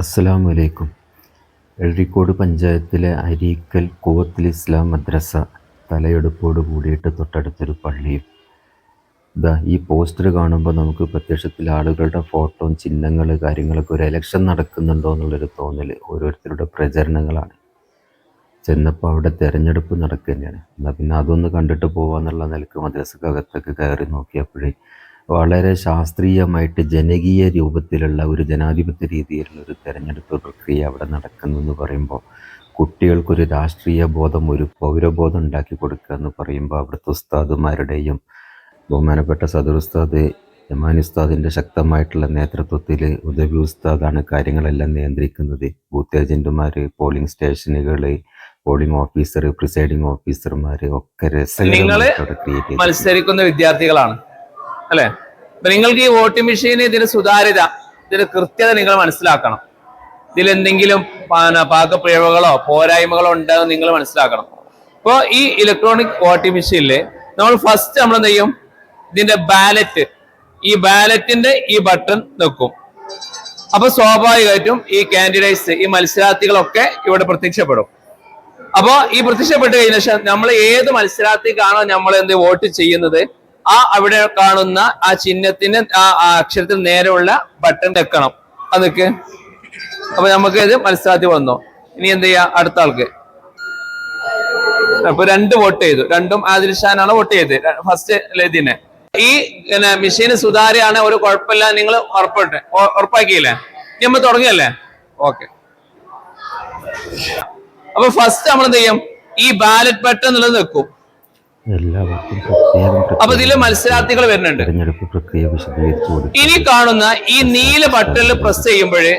അസ്സലാമു അലൈക്കും. എഴരിക്കോട് പഞ്ചായത്തിലെ അരീക്കൽ കൂവത്തുൽ ഇസ്ലാം മദ്രസ തലയെടുപ്പോട് കൂടിയിട്ട് തൊട്ടടുത്തൊരു പള്ളിയും. ഈ പോസ്റ്റർ കാണുമ്പോൾ നമുക്ക് പ്രത്യക്ഷത്തിൽ ആളുകളുടെ ഫോട്ടോ, ചിഹ്നങ്ങൾ, കാര്യങ്ങളൊക്കെ ഒരു എലക്ഷൻ നടക്കുന്നുണ്ടോ എന്നുള്ളൊരു തോന്നൽ. ഓരോരുത്തരുടെ പ്രചരണങ്ങളാണ്. ചെന്നപ്പോൾ അവിടെ തിരഞ്ഞെടുപ്പ് നടക്കുക തന്നെയാണ്. എന്നാൽ പിന്നെ അതൊന്ന് കണ്ടിട്ട് പോകാമെന്നുള്ള നിലക്ക് മദ്രസക്കകത്തൊക്കെ കയറി നോക്കിയപ്പോഴേ വളരെ ശാസ്ത്രീയമായിട്ട് ജനകീയ രൂപത്തിലുള്ള ഒരു ജനാധിപത്യ രീതിയിലുള്ള ഒരു തെരഞ്ഞെടുപ്പ് പ്രക്രിയ അവിടെ നടക്കുന്നു എന്ന് പറയുമ്പോൾ, കുട്ടികൾക്കൊരു രാഷ്ട്രീയ ബോധം, ഒരു പൗരബോധം ഉണ്ടാക്കി കൊടുക്കുക എന്ന് പറയുമ്പോൾ, അവിടുത്തെ ഉസ്താദുമാരുടെയും ബഹുമാനപ്പെട്ട സദർ ഉസ്താദ് യമാനി ഉസ്താദിൻ്റെ ശക്തമായിട്ടുള്ള നേതൃത്വത്തിൽ ഉദവി ഉസ്താദാണ് കാര്യങ്ങളെല്ലാം നിയന്ത്രിക്കുന്നത്. ബൂത്ത് ഏജൻറ്റുമാർ, പോളിംഗ് സ്റ്റേഷനുകൾ, പോളിംഗ് ഓഫീസർ, പ്രിസൈഡിംഗ് ഓഫീസർമാർ ഒക്കെ രസകരമായിട്ട് മത്സരിക്കുന്ന വിദ്യാർത്ഥികളാണ് അല്ലെ. അപ്പൊ നിങ്ങൾക്ക് ഈ വോട്ടിംഗ് മെഷീൻ, ഇതിന് സുതാര്യത, ഇതിന് കൃത്യത നിങ്ങൾ മനസ്സിലാക്കണം. ഇതിലെന്തെങ്കിലും പാകപ്പിഴവുകളോ പോരായ്മകളോ ഉണ്ടെന്ന് നിങ്ങൾ മനസ്സിലാക്കണം. അപ്പോൾ ഈ ഇലക്ട്രോണിക് വോട്ടിംഗ് മെഷീനില് നമ്മൾ ഫസ്റ്റ് നമ്മൾ എന്ത് ചെയ്യും, ഇതിന്റെ ബാലറ്റ്, ഈ ബാലറ്റിന്റെ ഈ ബട്ടൺ നിൽക്കും. അപ്പൊ സ്വാഭാവികമായിട്ടും ഈ കാൻഡിഡേറ്റ്സ്, ഈ മത്സരാർത്ഥികളൊക്കെ ഇവിടെ പ്രത്യക്ഷപ്പെടും. അപ്പോ ഈ പ്രത്യക്ഷപ്പെട്ട് കഴിഞ്ഞ ശേഷം നമ്മൾ ഏത് മത്സരാർത്ഥിക്കാണോ നമ്മൾ വോട്ട് ചെയ്യുന്നത്, അവിടെ കാണുന്ന ആ ചിഹ്നത്തിന് ആ അക്ഷരത്തിന് നേരെയുള്ള ബട്ടൺ വെക്കണം. അതൊക്കെ അപ്പൊ നമുക്ക് ഇത് മത്സരാർത്ഥി വന്നോ. ഇനി എന്ത് ചെയ്യാ, അടുത്ത ആൾക്ക് അപ്പൊ 2 വോട്ട് ചെയ്തു, രണ്ടും ആദിൽ ഷാനാണ് വോട്ട് ചെയ്തത് ഫസ്റ്റ് ഇതിനെ. ഈ മെഷീന് സുതാര്യാണ്, ഒരു കുഴപ്പമില്ല, നിങ്ങൾ ഉറപ്പാക്കിയില്ലേ? ഇനി നമ്മൾ തുടങ്ങിയല്ലേ? ഓക്കെ. അപ്പൊ ഫസ്റ്റ് നമ്മൾ എന്ത് ചെയ്യും, ഈ ബാലറ്റ് ബട്ടൺ എന്നുള്ളത് വെക്കും. അപ്പൊ ഇതില് മത്സരാർത്ഥികൾ വരുന്നുണ്ട്. ഇനി കാണുന്ന ഈ നീല ബട്ടണിൽ പ്രസ് ചെയ്യുമ്പോഴേ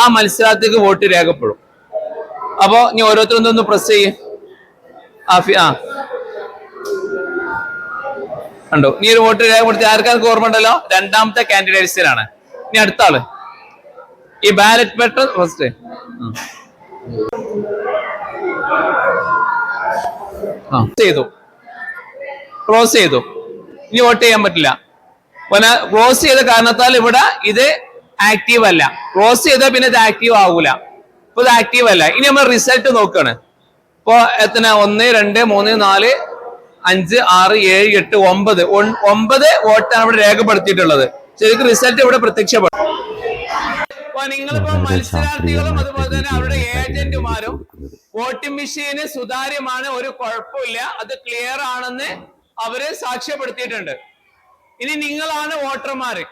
ആ മത്സരാർത്ഥിക്ക് വോട്ട് രേഖപ്പെടും. അപ്പൊ ഇനി ഓരോരുത്തരും ഒന്ന് പ്രസ് ചെയ്യും. കണ്ടോ, നീ ഒരു വോട്ട് രേഖപ്പെടുത്തി. ആർക്കാർക്ക് ഓർമ്മ ഉണ്ടല്ലോ, രണ്ടാമത്തെ കാൻഡിഡേറ്റ്സിനാണ്. ഇനി അടുത്ത ആള് ഈ ബാലറ്റ് ബട്ടൺ ഫസ്റ്റ് ചെയ്തു, ക്ലോസ് ചെയ്തു. ഇനി വോട്ട് ചെയ്യാൻ പറ്റില്ല. ക്ലോസ് ചെയ്ത കാരണത്താൽ ഇവിടെ ഇത് ആക്റ്റീവ് അല്ല. ക്ലോസ് ചെയ്താൽ പിന്നെ ഇത് ആക്റ്റീവ് ആകൂല. ഇപ്പൊ ഇത് ആക്റ്റീവ് അല്ല. ഇനി നമ്മൾ റിസൾട്ട് നോക്കാണ്. ഇപ്പൊ എത്ര, 1 2 3 4 5 6 7 8 9 വോട്ടാണ് ഇവിടെ രേഖപ്പെടുത്തിയിട്ടുള്ളത്. ശരിക്കും റിസൾട്ട് ഇവിടെ പ്രത്യക്ഷപ്പെടും. അപ്പൊ നിങ്ങളിപ്പോ മത്സരാർത്ഥികളും അതുപോലെ തന്നെ അവരുടെ ഏജന്റുമാരും വോട്ടിംഗ് മെഷീന് സുതാര്യമാണ്, ഒരു കുഴപ്പമില്ല, അത് ക്ലിയർ ആണെന്ന് അവര് സാക്ഷ്യപ്പെടുത്തിയിട്ടുണ്ട്. ഇനി നിങ്ങളാണ് വോട്ടർമാര്,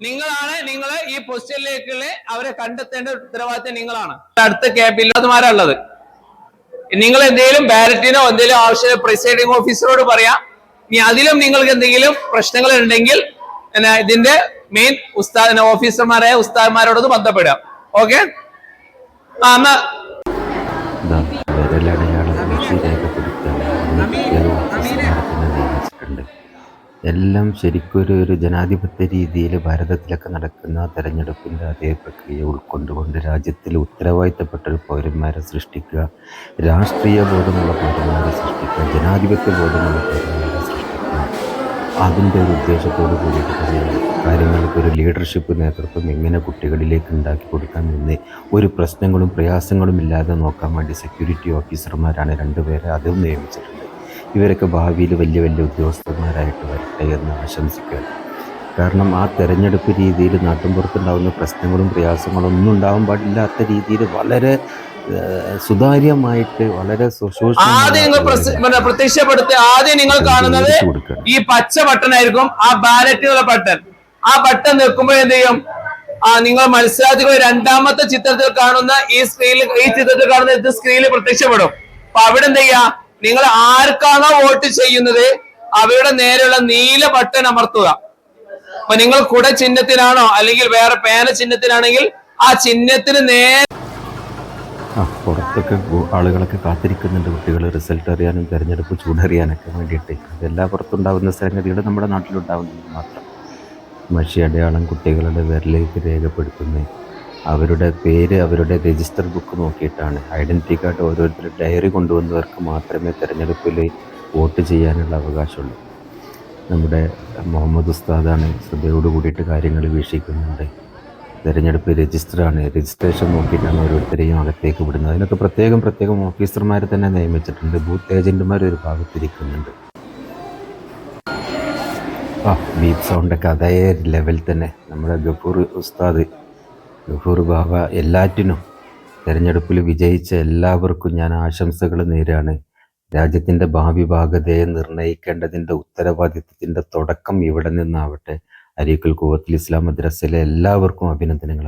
നിങ്ങളെ ഈ പൊസിഷനിലേക്കുള്ള അവരെ കണ്ടെത്തേണ്ട ഉത്തരവാദിത്തം നിങ്ങളാണ്. അടുത്ത ക്യാബില്ലാത്തമാരുള്ളത്. നിങ്ങൾ എന്തെങ്കിലും ബാലറ്റിനോ എന്തെങ്കിലും ആവശ്യം പ്രിസൈഡിംഗ് ഓഫീസറോട് പറയാം. ഇനി അതിലും നിങ്ങൾക്ക് എന്തെങ്കിലും പ്രശ്നങ്ങൾ ഉണ്ടെങ്കിൽ ഇതിന്റെ മെയിൻ ഓഫീസർമാരായ ഉസ്താദ്മാരോടൊന്ന് ബന്ധപ്പെടാം. ഓക്കെ. എല്ലാം ശരിക്കും ഒരു ജനാധിപത്യ രീതിയിൽ ഭാരതത്തിലൊക്കെ നടക്കുന്ന തെരഞ്ഞെടുപ്പിൻ്റെ അതേ പ്രക്രിയ ഉൾക്കൊണ്ടുകൊണ്ട് രാജ്യത്തിൽ ഉത്തരവാദിത്തപ്പെട്ട ഒരു പൗരന്മാരെ സൃഷ്ടിക്കുക, രാഷ്ട്രീയ ബോധമുള്ള പൗരന്മാരെ സൃഷ്ടിക്കുക, ജനാധിപത്യ ബോധമുള്ള പൗരന്മാരെ സൃഷ്ടിക്കുക, അതിൻ്റെ ഒരു ഉദ്ദേശത്തോട് കൂടിയിട്ട് കാര്യങ്ങൾക്ക് ഒരു ലീഡർഷിപ്പ് നേതൃത്വം എങ്ങനെ കുട്ടികളിലേക്ക് ഉണ്ടാക്കി കൊടുക്കാൻ എന്ന് ഒരു പ്രശ്നങ്ങളും പ്രയാസങ്ങളും ഇല്ലാതെ നോക്കാൻ വേണ്ടി സെക്യൂരിറ്റി ഓഫീസർമാരാണ് 2 പേരെ അതും നിയമിച്ചിട്ടുണ്ട്. ഇവരൊക്കെ ഭാവിയിൽ വലിയ വലിയ ഉദ്യോഗസ്ഥന്മാരായിട്ട് വരട്ടെ എന്ന് ആശംസിക്കുകയാണ്. കാരണം ആ തെരഞ്ഞെടുപ്പ് രീതിയിൽ നാട്ടിൻപുറത്തുണ്ടാകുന്ന പ്രശ്നങ്ങളും പ്രയാസങ്ങളും ഒന്നും ഉണ്ടാവാൻ പാടില്ലാത്ത രീതിയിൽ വളരെ സുതാര്യമായിട്ട് വളരെ പ്രത്യക്ഷപ്പെടുത്തി. ആദ്യം നിങ്ങൾ കാണുന്നത് ഈ പച്ച ബട്ടൺ ആയിരിക്കും, ആ ബാലറ്റുള്ള ബട്ടൺ. ആ ബട്ടൺ നിൽക്കുമ്പോൾ എന്ത് ചെയ്യും, നിങ്ങൾ മത്സരാർത്ഥികൾ രണ്ടാമത്തെ ചിത്രത്തിൽ കാണുന്ന ഈ ചിത്രത്തിൽ കാണുന്ന ഇത് സ്ക്രീനിൽ പ്രത്യക്ഷപ്പെടും. അപ്പൊ അവിടെ എന്ത് ചെയ്യാ, നിങ്ങൾ ആർക്കാണോ വോട്ട് ചെയ്യുന്നത് അവരുടെ നേരെയുള്ള നീല ബട്ടൺ അമർത്തുക. അപ്പൊ നിങ്ങൾ കുട ചിഹ്നത്തിനാണോ അല്ലെങ്കിൽ വേറെ പേന ചിഹ്നത്തിനാണെങ്കിൽ ആ ചിഹ്നത്തിന് നേരെ പുറത്തൊക്കെ ആളുകളൊക്കെ കാത്തിരിക്കുന്നുണ്ട്, കുട്ടികൾ റിസൾട്ട് അറിയാനും തെരഞ്ഞെടുപ്പ് ചൂടറിയാനൊക്കെ വേണ്ടിയിട്ട്. അതെല്ലാ പുറത്തുണ്ടാകുന്ന സംഗതികൾ നമ്മുടെ നാട്ടിലുണ്ടാകുന്നത് മാത്രം. മഷി അടയാളം കുട്ടികളുടെ വിരലേക്ക് രേഖപ്പെടുത്തുന്നത്, അവരുടെ പേര് അവരുടെ രജിസ്റ്റർ ബുക്ക് നോക്കിയിട്ടാണ്. ഐഡൻറ്റിറ്റി കാർഡ് ഓരോരുത്തർ ഡയറി കൊണ്ടുവന്നവർക്ക് മാത്രമേ തെരഞ്ഞെടുപ്പിൽ വോട്ട് ചെയ്യാനുള്ള അവകാശമുള്ളൂ. നമ്മുടെ മുഹമ്മദ് ഉസ്താദാണ് ശ്രദ്ധയോട് കൂടിയിട്ട് കാര്യങ്ങൾ വീക്ഷിക്കുന്നുണ്ട്. തിരഞ്ഞെടുപ്പ് രജിസ്റ്ററാണ്, രജിസ്ട്രേഷൻ നോക്കിയിട്ടാണ് ഓരോരുത്തരെയും അകത്തേക്ക് വിടുന്നത്. അതിനൊക്കെ പ്രത്യേകം ഓഫീസർമാരെ തന്നെ നിയമിച്ചിട്ടുണ്ട്. ബൂത്ത് ഏജന്റുമാർ ഒരു ഭാഗത്തിരിക്കുന്നുണ്ട്. ബീപ്പ് സൗണ്ടൊക്കെ അതേ ലെവൽ തന്നെ. നമ്മുടെ ഗഫൂർ ഉസ്താദ്, ഗഫൂർ ബാബ എല്ലാറ്റിനും തിരഞ്ഞെടുപ്പിൽ വിജയിച്ച എല്ലാവർക്കും ഞാൻ ആശംസകൾ നേരാണ്. രാജ്യത്തിൻ്റെ ഭാവി ഭാഗതയെ നിർണ്ണയിക്കേണ്ടതിൻ്റെ ഉത്തരവാദിത്വത്തിൻ്റെ തുടക്കം ഇവിടെ നിന്നാവട്ടെ. അരീക്കൽ ഖുവത്തുൽ ഇസ്ലാം മദ്രസയിലെ എല്ലാവർക്കും അഭിനന്ദനങ്ങൾ.